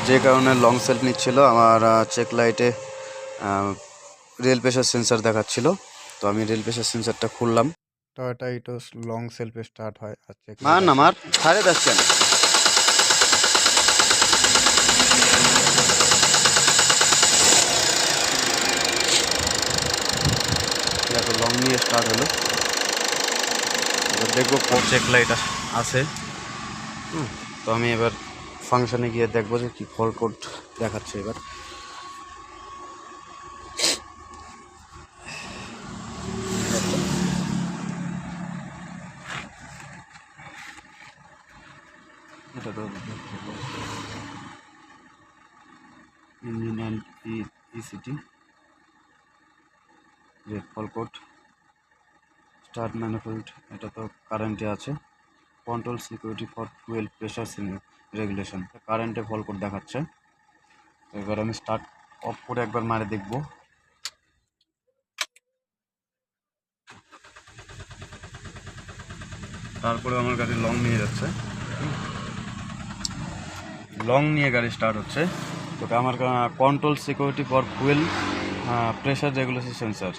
যে কারণে long self নিচ্ছিল। আমার চেক লাইটে রেল প্রেশার সেন্সার দেখাচ্ছিল, তো আমি রেল প্রেশার সেন্সারটা খুললাম। টয়োটা ইটোস লং সেলফে স্টার্ট হয় আর চেক মার না মার ছাড়ে যাচ্ছেন। দেখো লং নিয়ে স্টার্ট হলো। এবার দেখবো কোন চেক লাইট আছে। তো আমি এবার ফাংশনে গিয়ে দেখবো যে কি ফল্ট কোড দেখাচ্ছে। এবার এটা তো engine and ইসিটি red fault code start manifold, এটা তো কারেন্টে আছে। Control security for fuel pressure regulation, কারেন্টে ফল্ট কোড দেখাচ্ছে। এবার আমি স্টার্ট অফ করে একবার মারে দেখব। তারপরে আমার গাড়ি লং নিয়ে যাচ্ছে, লং নিয়ে গাড়ি স্টার্ট হচ্ছে। তো আমার control security for fuel pressure regulation sensor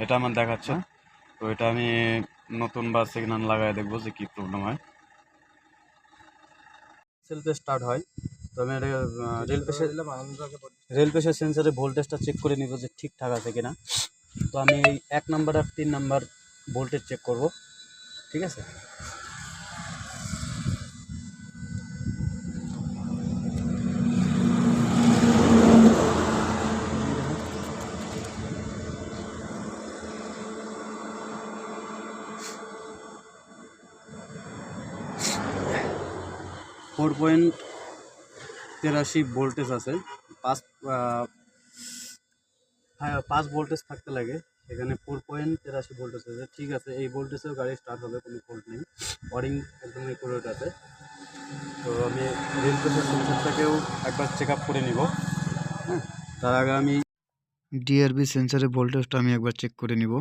এটা আমার দেখাচ্ছে। তো এটা আমি নতুন বা সিগন্যাল লাগাই দেখবো যে কী প্রবলেম হয়। সেলফে স্টার্ট হয়, তো আমি রেল প্রেশার সেন্সারে ভোল্টেজটা চেক করে নিব যে ঠিকঠাক আছে কিনা। তো আমি এই 1 নাম্বার আর 3 নাম্বার ভোল্টেজ চেক করব, ঠিক আছে। ফোর 4.83 ভোল্টেজ আছে। 5 ভোল্টেজ থাকতে লাগে, এখানে 4.83 ভোল্টেজ আছে। ঠিক আছে, এই ভোল্টেজেও গাড়ি স্টার্ট হবে, কোনো ফল্ট নেই, ওয়ারিং একদম একুরেট আছে। তো আমি রেল প্রেশার সেন্সারটাকেও একবার চেক আপ করে নিব। হ্যাঁ, তার আগে আমি ডিআরবি সেন্সারের ভোল্টেজটা আমি একবার চেক করে নিব।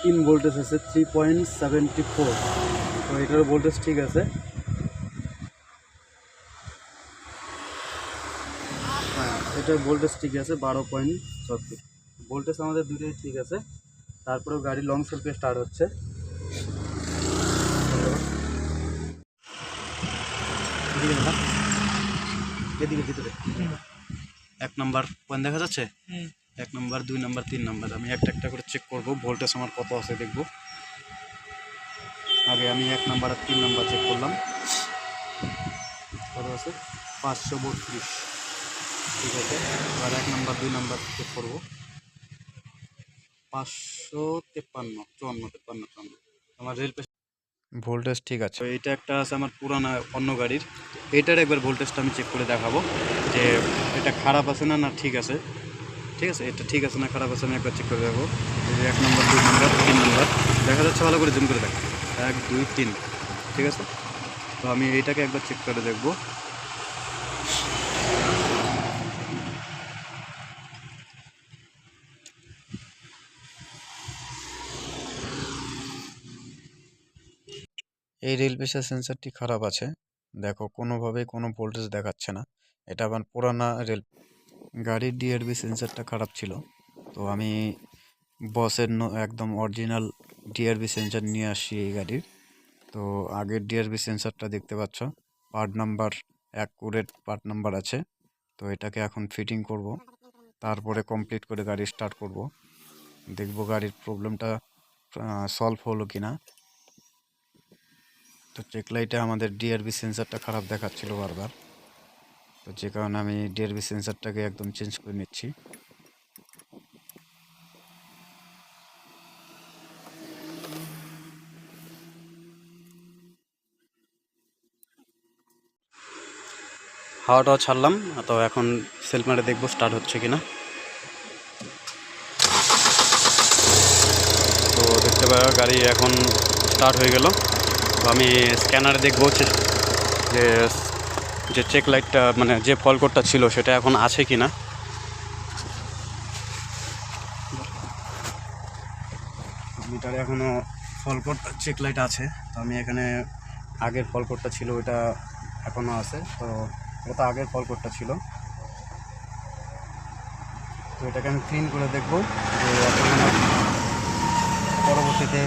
3 ভোল্টেজ আছে, 3.74। তো এটার ভোল্টেজ ঠিক আছে। হ্যাঁ, এটার ভোল্টেজ ঠিক আছে 12.34 ভোল্টেজ, আমাদের দুটোই ঠিক আছে। তারপরেও গাড়ি লং সেলফে স্টার্ট হচ্ছে। এদিকে ভিতরে 1 নাম্বার পয়েন্ট দেখা যাচ্ছে, 1 নাম্বার 2 নাম্বার 3 নাম্বার। আমি একটা একটা করে চেক করব ভোল্টেজ আমার কত আছে দেখব। আগে আমি 1 নাম্বার আর 3 নাম্বার চেক করলাম, কত আছে 532, ঠিক আছে। এবার 1 নাম্বার 2 নাম্বার চেক করব, 553, 54 আমার রেল ভোল্টেজ ঠিক আছে। তো এইটা একটা আছে আমার পুরানো অন্য গাড়ির, এটার একবার ভোল্টেজটা আমি চেক করে দেখাবো যে এটা খারাপ আছে না না ঠিক আছে। ঠিক আছে, এটা ঠিক আছে না খারাপ আছে আমি একবার চেক করে দেবো। এই যে 1 নম্বর 2 নম্বর 3 নম্বর দেখা যাচ্ছে, ভালো করে জুম করে দেখো, 1 2 3, ঠিক আছে। তো আমি এইটাকে একবার চেক করে দেখবো। এই রেল প্রেশার সেন্সারটি খারাপ আছে, দেখো কোনোভাবেই কোনো ভোল্টেজ দেখাচ্ছে না। এটা আবার পুরানা রেল গাড়ির ডিআরবি সেন্সারটা খারাপ ছিল। তো আমি বসের একদম অরিজিনাল ডিআরবি সেন্সার নিয়ে আসি এই গাড়ির। তো আগের ডিআরবি সেন্সারটা দেখতে পাচ্ছ, part number accurate part number আছে। তো এটাকে এখন ফিটিং করব, তারপরে কমপ্লিট করে গাড়ি স্টার্ট করব, দেখব গাড়ির প্রবলেমটা সলভ হলো কিনা। তো চেক লাইটে আমাদের ডিআরবি সেন্সারটা খারাপ দেখাচ্ছিল বারবার, তো যে কারণে আমি ডিআরবি সেন্সারটাকে একদম চেঞ্জ করে নিচ্ছি। হাওয়াটাও ছাড়লাম, তো এখন সেলফ মারে দেখবো স্টার্ট হচ্ছে কিনা। তো দেখতে পারো গাড়ি এখন স্টার্ট হয়ে গেল। তো আমি স্ক্যানারে দেখবো যে যে চেক লাইটটা মানে যে ফল্ট কোডটা ছিল সেটা এখন আছে কি না। মিটারে এখনও ফল্ট কোড চেক লাইট আছে। তো আমি এখানে আগের ফল কোডটা ছিল ওটা এখনও আছে। তো এটা তো আগের ফল কোডটা ছিল, তো এটাকে আমি ক্লিন করে দেখবো যে এখন আমার পরবর্তীতে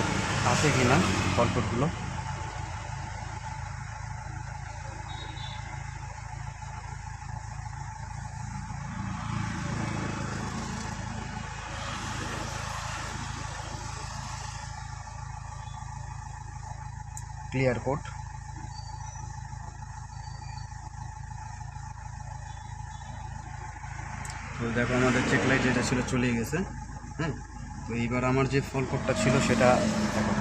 আসে কি না ফল কোডগুলো। ক্লিয়ার কোড, তো দেখো আমাদের চেক লাইট যেটা ছিল চলেই গেছে। হ্যাঁ, তো এইবার আমার যে ফল কোডটা ছিল সেটা দেখো,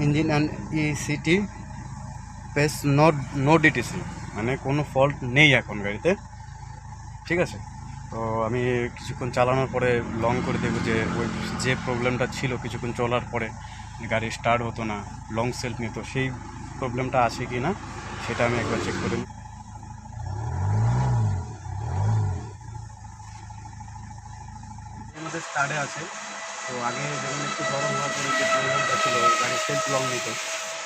engine and ECT pace no DTC, মানে কোনো ফল্ট নেই এখন গাড়িতে। ঠিক আছে, তো আমি কিছুক্ষণ চালানোর পরে লং করে দেখবো যে ওই যে প্রবলেমটা ছিল কিছুক্ষণ চলার পরে গাড়ি স্টার্ট হতো না, লং সেলফ নিত, সেই প্রবলেমটা আছে কি না সেটা আমি একবার চেক করে নিই। আমাদের স্টার্টে আছে, তো আগে যেমন একটু গরম হওয়ার পরে যে প্রবলেমটা ছিল গাড়ির সেলফ লং নিত,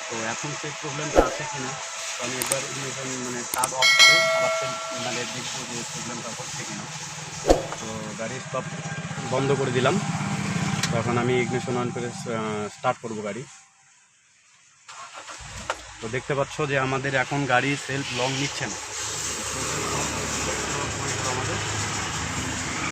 তো এখন সেই প্রবলেমটা আছে কি না। তো আমি একবার ইগনিশন মানে স্টার্ট অফ করে আবার সেলফ মানে দেখবো যে প্রবলেমটা হচ্ছে কি না। তো গাড়ি স্টপ বন্ধ করে দিলাম, তো এখন আমি ইগনিশন অন করে স্টার্ট করবো গাড়ি। তো দেখতে পাচ্ছ যে আমাদের এখন গাড়ি সেলফ লং নিচ্ছে না,